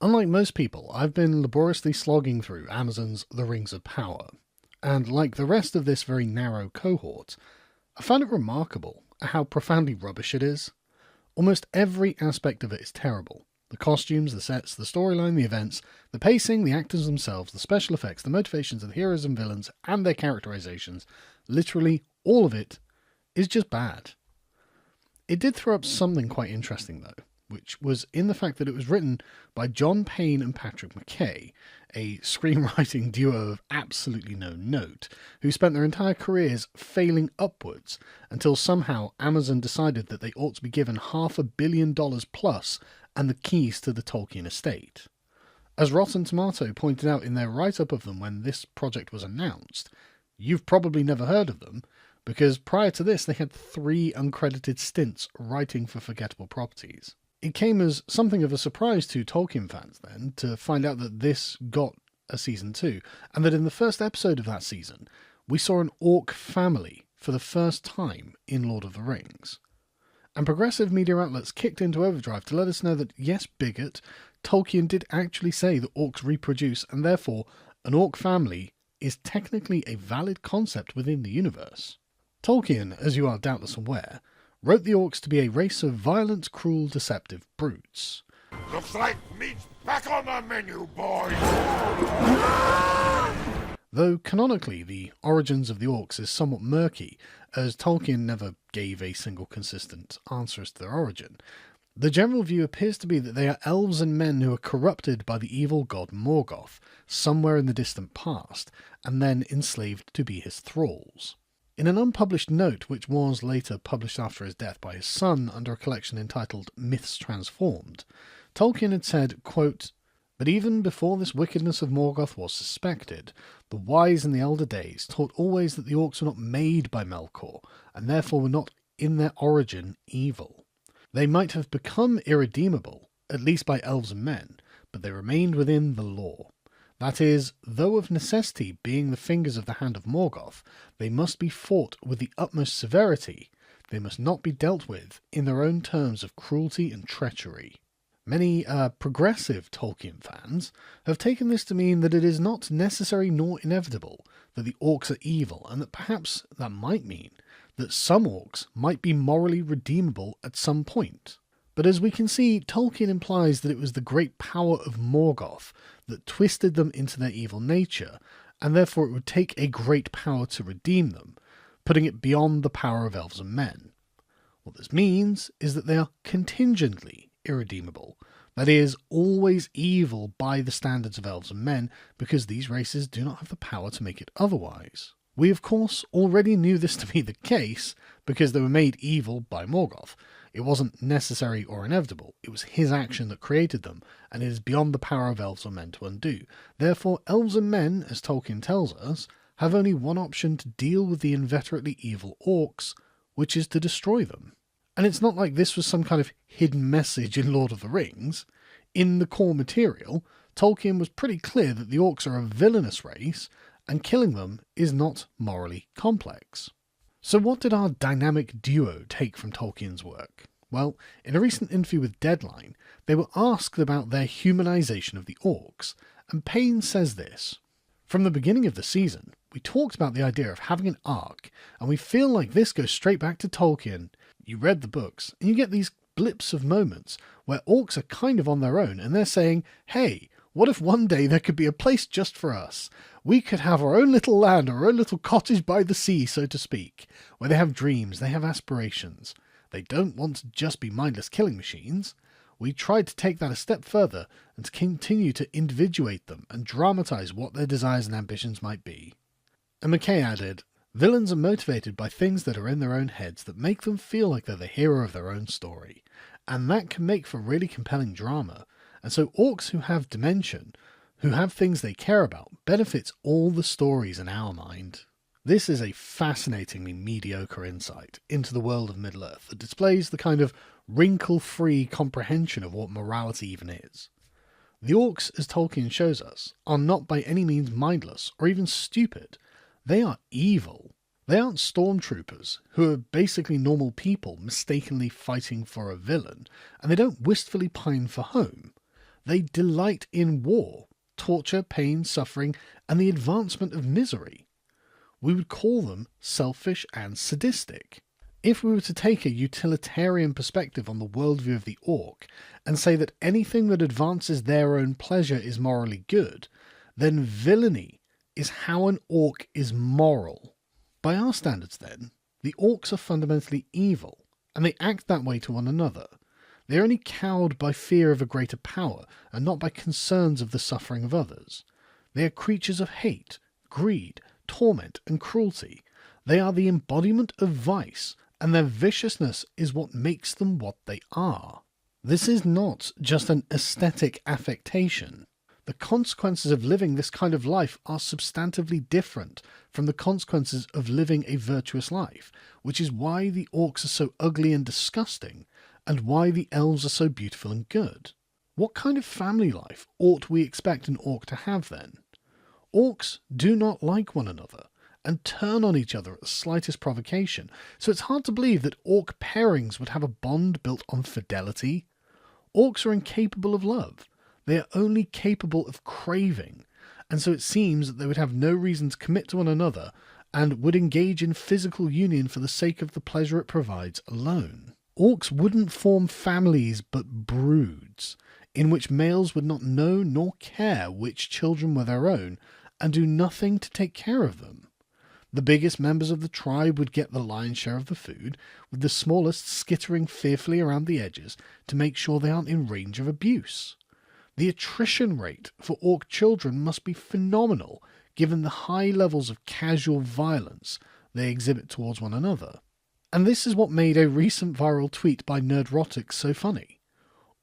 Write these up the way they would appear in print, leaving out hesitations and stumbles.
Unlike most people, I've been laboriously slogging through Amazon's The Rings of Power, and like the rest of this very narrow cohort, I found it remarkable how profoundly rubbish it is. Almost every aspect of it is terrible. The costumes, the sets, the storyline, the events, the pacing, the actors themselves, the special effects, the motivations of the heroes and villains, and their characterizations, literally all of it is just bad. It did throw up something quite interesting though, which was in the fact that it was written by John Payne and Patrick McKay, a screenwriting duo of absolutely no note, who spent their entire careers failing upwards until somehow Amazon decided that they ought to be given $500 million plus and the keys to the Tolkien estate. As Rotten Tomato pointed out in their write-up of them when this project was announced, you've probably never heard of them, because prior to this they had 3 uncredited stints writing for forgettable properties. It came as something of a surprise to Tolkien fans then to find out that this got a season 2, and that in the first episode of that season we saw an orc family for the first time in Lord of the Rings. And progressive media outlets kicked into overdrive to let us know that yes, bigot, Tolkien did actually say that orcs reproduce, and therefore an orc family is technically a valid concept within the universe. Tolkien, as you are doubtless aware, wrote the orcs to be a race of violent, cruel, deceptive brutes. Looks like meat's back on the menu, boys! Though canonically the origins of the orcs is somewhat murky, as Tolkien never gave a single consistent answer as to their origin, the general view appears to be that they are elves and men who are corrupted by the evil god Morgoth, somewhere in the distant past, and then enslaved to be his thralls. In an unpublished note, which was later published after his death by his son under a collection entitled Myths Transformed, Tolkien had said, quote, "But even before this wickedness of Morgoth was suspected, the wise in the elder days taught always that the orcs were not made by Melkor, and therefore were not in their origin evil. They might have become irredeemable, at least by elves and men, but they remained within the law. That is, though of necessity being the fingers of the hand of Morgoth, they must be fought with the utmost severity, they must not be dealt with in their own terms of cruelty and treachery." Many progressive Tolkien fans have taken this to mean that it is not necessary nor inevitable that the orcs are evil, and that perhaps that might mean that some orcs might be morally redeemable at some point. But as we can see, Tolkien implies that it was the great power of Morgoth that twisted them into their evil nature, and therefore it would take a great power to redeem them, putting it beyond the power of elves and men. What this means is that they are contingently irredeemable, that is, always evil by the standards of elves and men, because these races do not have the power to make it otherwise. We of course already knew this to be the case, because they were made evil by Morgoth. It wasn't necessary or inevitable, it was his action that created them, and it is beyond the power of elves or men to undo. Therefore elves and men, as Tolkien tells us, have only one option to deal with the inveterately evil orcs, which is to destroy them. And it's not like this was some kind of hidden message in Lord of the Rings. In the core material, Tolkien was pretty clear that the orcs are a villainous race, and killing them is not morally complex. So what did our dynamic duo take from Tolkien's work? Well, in a recent interview with Deadline, they were asked about their humanization of the orcs, and Payne says this: "From the beginning of the season, we talked about the idea of having an arc, and we feel like this goes straight back to Tolkien. You read the books, and you get these blips of moments where orcs are kind of on their own, and they're saying, hey, what if one day there could be a place just for us? We could have our own little land, or our own little cottage by the sea, so to speak, where they have dreams, they have aspirations. They don't want to just be mindless killing machines. We tried to take that a step further and to continue to individuate them and dramatize what their desires and ambitions might be." And McKay added, "Villains are motivated by things that are in their own heads that make them feel like they're the hero of their own story, and that can make for really compelling drama. And so orcs who have dimension, who have things they care about, benefits all the stories in our mind." This is a fascinatingly mediocre insight into the world of Middle-earth that displays the kind of wrinkle-free comprehension of what morality even is. The orcs, as Tolkien shows us, are not by any means mindless or even stupid. They are evil. They aren't stormtroopers, who are basically normal people mistakenly fighting for a villain, and they don't wistfully pine for home. They delight in war, torture, pain, suffering, and the advancement of misery. We would call them selfish and sadistic. If we were to take a utilitarian perspective on the worldview of the orc and say that anything that advances their own pleasure is morally good, then villainy is how an orc is moral. By our standards, then, the orcs are fundamentally evil, and they act that way to one another. They are only cowed by fear of a greater power, and not by concerns of the suffering of others. They are creatures of hate, greed, torment, and cruelty. They are the embodiment of vice, and their viciousness is what makes them what they are. This is not just an aesthetic affectation. The consequences of living this kind of life are substantively different from the consequences of living a virtuous life, which is why the orcs are so ugly and disgusting, and why the elves are so beautiful and good. What kind of family life ought we expect an orc to have then? Orcs do not like one another, and turn on each other at the slightest provocation, so it's hard to believe that orc pairings would have a bond built on fidelity. Orcs are incapable of love. They are only capable of craving, and so it seems that they would have no reason to commit to one another and would engage in physical union for the sake of the pleasure it provides alone. Orcs wouldn't form families but broods, in which males would not know nor care which children were their own, and do nothing to take care of them. The biggest members of the tribe would get the lion's share of the food, with the smallest skittering fearfully around the edges to make sure they aren't in range of abuse. The attrition rate for orc children must be phenomenal, given the high levels of casual violence they exhibit towards one another. And this is what made a recent viral tweet by Nerdrotics so funny.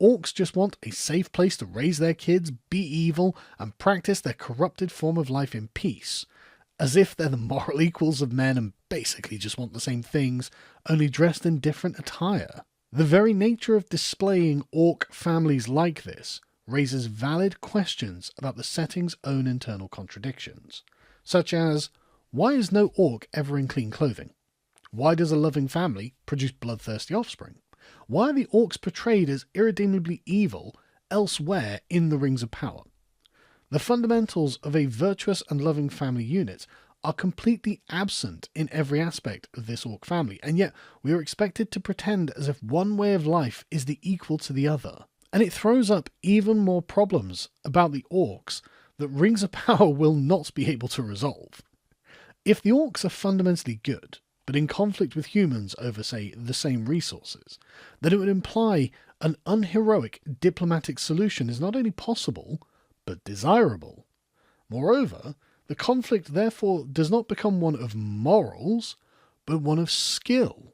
Orcs just want a safe place to raise their kids, be evil, and practice their corrupted form of life in peace, as if they're the moral equals of men and basically just want the same things, only dressed in different attire. The very nature of displaying orc families like this raises valid questions about the setting's own internal contradictions, such as, why is no orc ever in clean clothing? Why does a loving family produce bloodthirsty offspring? Why are the orcs portrayed as irredeemably evil elsewhere in the Rings of Power? The fundamentals of a virtuous and loving family unit are completely absent in every aspect of this orc family, and yet we are expected to pretend as if one way of life is the equal to the other. And it throws up even more problems about the orcs that Rings of Power will not be able to resolve. If the orcs are fundamentally good, but in conflict with humans over, say, the same resources, then it would imply an unheroic diplomatic solution is not only possible, but desirable. Moreover, the conflict therefore does not become one of morals, but one of skill.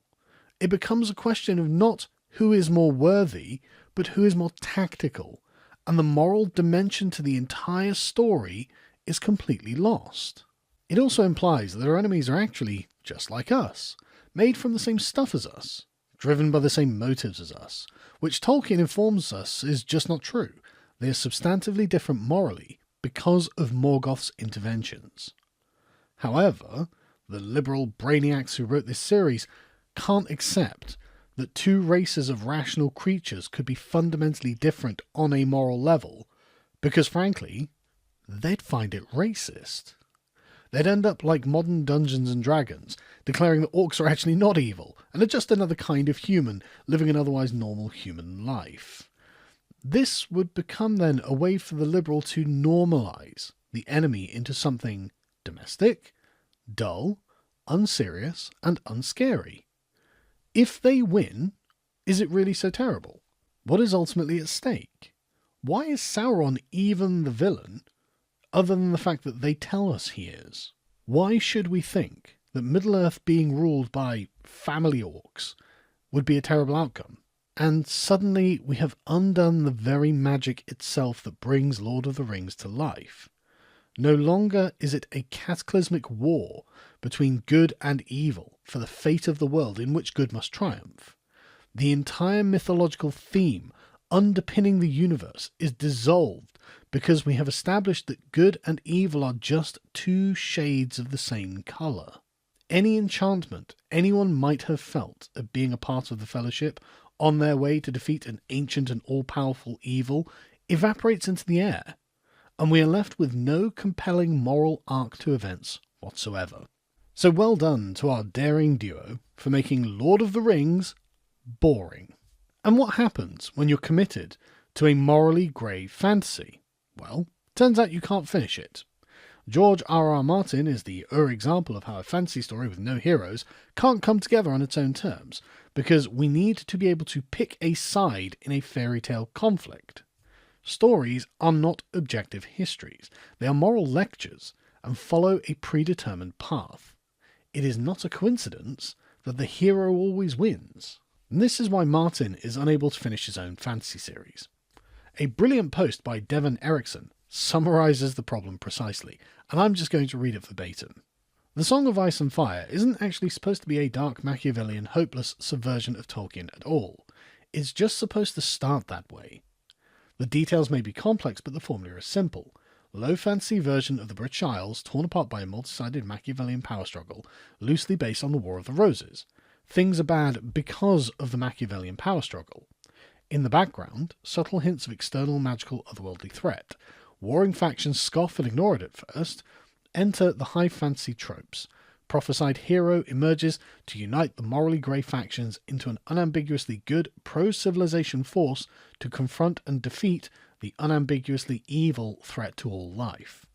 It becomes a question of not who is more worthy, but who is more tactical, and the moral dimension to the entire story is completely lost. It also implies that our enemies are actually just like us, made from the same stuff as us, driven by the same motives as us, which Tolkien informs us is just not true. They are substantively different morally because of Morgoth's interventions. However, the liberal brainiacs who wrote this series can't accept that two races of rational creatures could be fundamentally different on a moral level, because frankly, they'd find it racist. They'd end up like modern Dungeons and Dragons, declaring that orcs are actually not evil, and are just another kind of human living an otherwise normal human life. This would become then a way for the liberal to normalise the enemy into something domestic, dull, unserious, and unscary. If they win, is it really so terrible? What is ultimately at stake? Why is Sauron even the villain, other than the fact that they tell us he is? Why should we think that Middle-earth being ruled by family orcs would be a terrible outcome? And suddenly we have undone the very magic itself that brings Lord of the Rings to life. No longer is it a cataclysmic war between good and evil for the fate of the world in which good must triumph. The entire mythological theme underpinning the universe is dissolved because we have established that good and evil are just two shades of the same colour. Any enchantment anyone might have felt at being a part of the Fellowship on their way to defeat an ancient and all-powerful evil evaporates into the air, and we are left with no compelling moral arc to events whatsoever. So well done to our daring duo for making Lord of the Rings boring. And what happens when you're committed to a morally grey fantasy? Well, turns out you can't finish it. George R.R. Martin is the example of how a fantasy story with no heroes can't come together on its own terms, because we need to be able to pick a side in a fairy tale conflict. Stories are not objective histories. They are moral lectures and follow a predetermined path. It is not a coincidence that the hero always wins. And this is why Martin is unable to finish his own fantasy series. A brilliant post by Devon Erickson summarises the problem precisely, and I'm just going to read it verbatim. The Song of Ice and Fire isn't actually supposed to be a dark Machiavellian hopeless subversion of Tolkien at all. It's just supposed to start that way. The details may be complex, but the formula is simple. Low fantasy version of the British Isles torn apart by a multi-sided Machiavellian power struggle, loosely based on the War of the Roses. Things are bad because of the Machiavellian power struggle. In the background, subtle hints of external magical otherworldly threat. Warring factions scoff and ignore it at first. Enter the high fantasy tropes. Prophesied hero emerges to unite the morally grey factions into an unambiguously good pro-civilization force to confront and defeat the unambiguously evil threat to all life.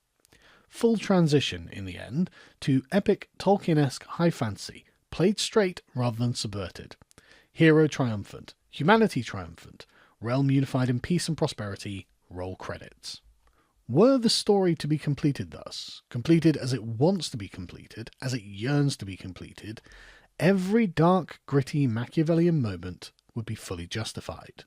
Full transition, in the end, to epic Tolkien-esque high fantasy, played straight rather than subverted. Hero triumphant, humanity triumphant, realm unified in peace and prosperity, roll credits. Were the story to be completed thus, completed as it wants to be completed, as it yearns to be completed, every dark, gritty Machiavellian moment would be fully justified.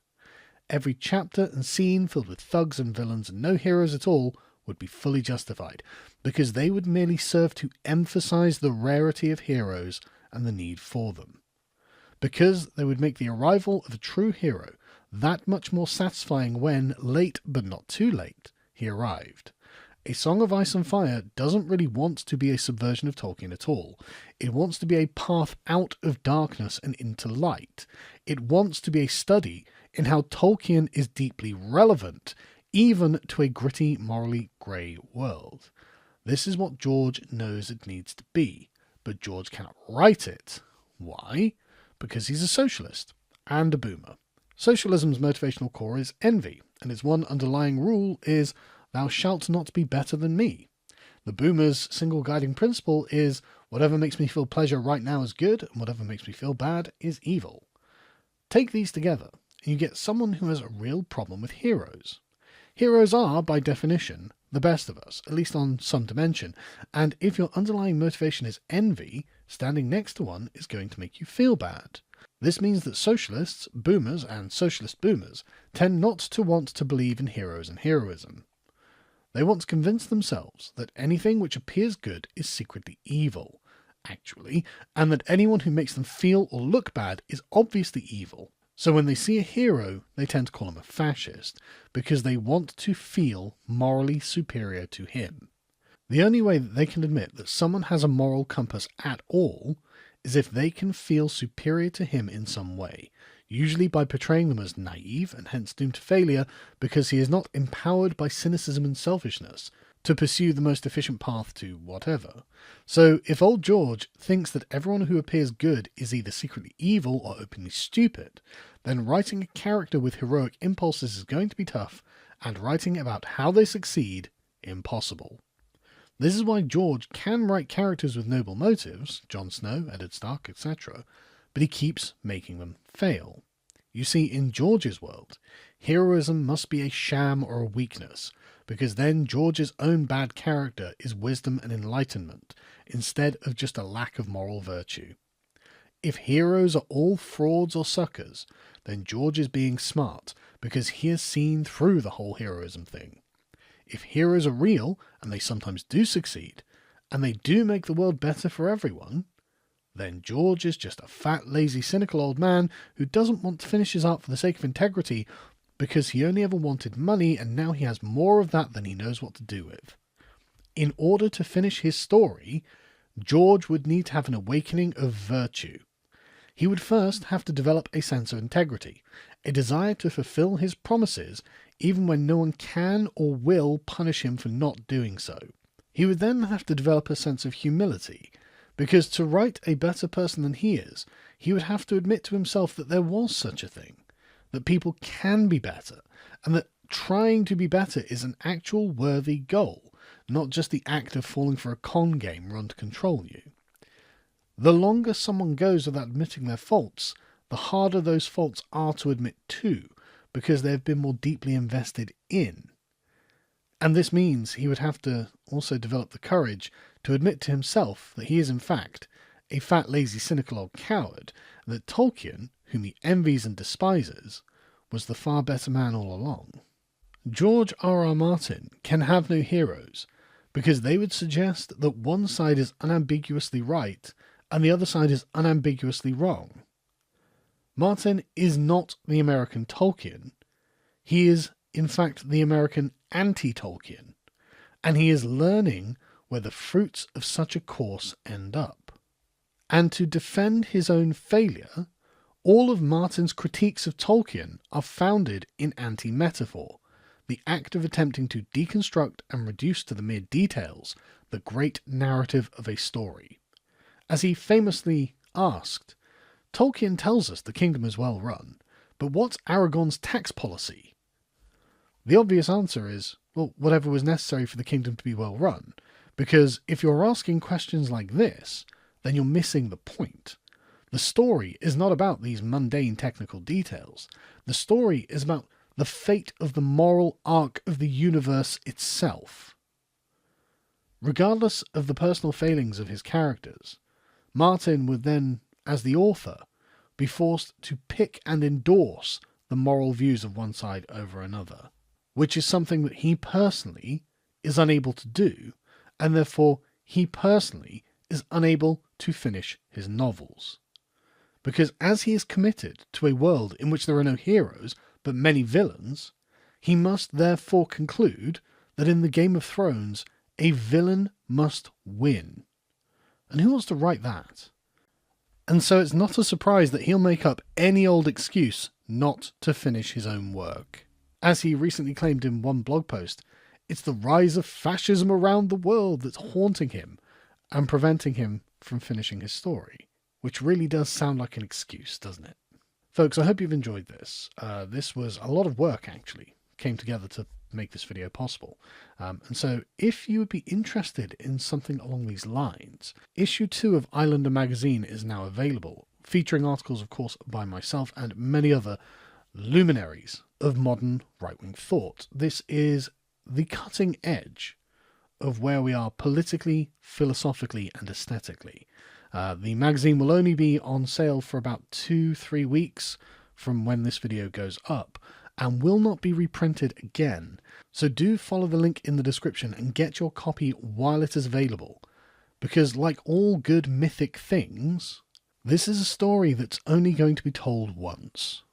Every chapter and scene filled with thugs and villains and no heroes at all would be fully justified, because they would merely serve to emphasize the rarity of heroes and the need for them. Because they would make the arrival of a true hero that much more satisfying when, late but not too late, he arrived. A Song of Ice and Fire doesn't really want to be a subversion of Tolkien at all. It wants to be a path out of darkness and into light. It wants to be a study in how Tolkien is deeply relevant, even to a gritty, morally grey world. This is what George knows it needs to be, but George cannot write it. Why? Because he's a socialist and a boomer. Socialism's motivational core is envy, and its one underlying rule is, "Thou shalt not be better than me." The boomer's single guiding principle is, whatever makes me feel pleasure right now is good, and whatever makes me feel bad is evil. Take these together, and you get someone who has a real problem with heroes. Heroes are, by definition, the best of us, at least on some dimension, and if your underlying motivation is envy, standing next to one is going to make you feel bad. This means that socialists, boomers, and socialist boomers tend not to want to believe in heroes and heroism. They want to convince themselves that anything which appears good is secretly evil, actually, and that anyone who makes them feel or look bad is obviously evil. So when they see a hero, they tend to call him a fascist, because they want to feel morally superior to him. The only way that they can admit that someone has a moral compass at all is if they can feel superior to him in some way, usually by portraying them as naive and hence doomed to failure because he is not empowered by cynicism and selfishness to pursue the most efficient path to whatever. So if old George thinks that everyone who appears good is either secretly evil or openly stupid, then writing a character with heroic impulses is going to be tough, and writing about how they succeed, impossible. This is why George can write characters with noble motives, Jon Snow, Eddard Stark, etc., but he keeps making them fail. You see, in George's world, heroism must be a sham or a weakness, because then George's own bad character is wisdom and enlightenment, instead of just a lack of moral virtue. If heroes are all frauds or suckers, then George is being smart, because he has seen through the whole heroism thing. If heroes are real, and they sometimes do succeed, and they do make the world better for everyone, then George is just a fat, lazy, cynical old man who doesn't want to finish his art for the sake of integrity because he only ever wanted money and now he has more of that than he knows what to do with. In order to finish his story, George would need to have an awakening of virtue. He would first have to develop a sense of integrity, a desire to fulfill his promises even when no one can or will punish him for not doing so. He would then have to develop a sense of humility, because to write a better person than he is, he would have to admit to himself that there was such a thing, that people can be better, and that trying to be better is an actual worthy goal, not just the act of falling for a con game run to control you. The longer someone goes without admitting their faults, the harder those faults are to admit to, because they've been more deeply invested in. And this means he would have to also develop the courage to admit to himself that he is in fact a fat, lazy, cynical old coward, and that Tolkien, whom he envies and despises, was the far better man all along. George R.R. Martin can have no heroes, because they would suggest that one side is unambiguously right and the other side is unambiguously wrong. Martin is not the American Tolkien. He is, in fact, the American anti-Tolkien, and he is learning where the fruits of such a course end up. And to defend his own failure, all of Martin's critiques of Tolkien are founded in anti-metaphor, the act of attempting to deconstruct and reduce to the mere details the great narrative of a story. As he famously asked, Tolkien tells us the kingdom is well run, but what's Aragorn's tax policy? The obvious answer is, well, whatever was necessary for the kingdom to be well run, because if you're asking questions like this, then you're missing the point. The story is not about these mundane technical details. The story is about the fate of the moral arc of the universe itself. Regardless of the personal failings of his characters, Martin would then, as the author, be forced to pick and endorse the moral views of one side over another, which is something that he personally is unable to do, and therefore he personally is unable to finish his novels. Because as he is committed to a world in which there are no heroes, but many villains, he must therefore conclude that in the Game of Thrones, a villain must win. And who wants to write that? And so it's not a surprise that he'll make up any old excuse not to finish his own work. As he recently claimed in one blog post, it's the rise of fascism around the world that's haunting him and preventing him from finishing his story, which really does sound like an excuse, doesn't it? Folks, I hope you've enjoyed this. This was a lot of work, actually, came together to make this video possible. And so if you would be interested in something along these lines, issue 2 of Islander magazine is now available, featuring articles, of course, by myself and many other luminaries of modern right-wing thought. This is the cutting edge of where we are politically, philosophically, and aesthetically. The magazine will only be on sale for about 2-3 weeks from when this video goes up, and will not be reprinted again. So do follow the link in the description and get your copy while it is available, because like all good mythic things, this is a story that's only going to be told once.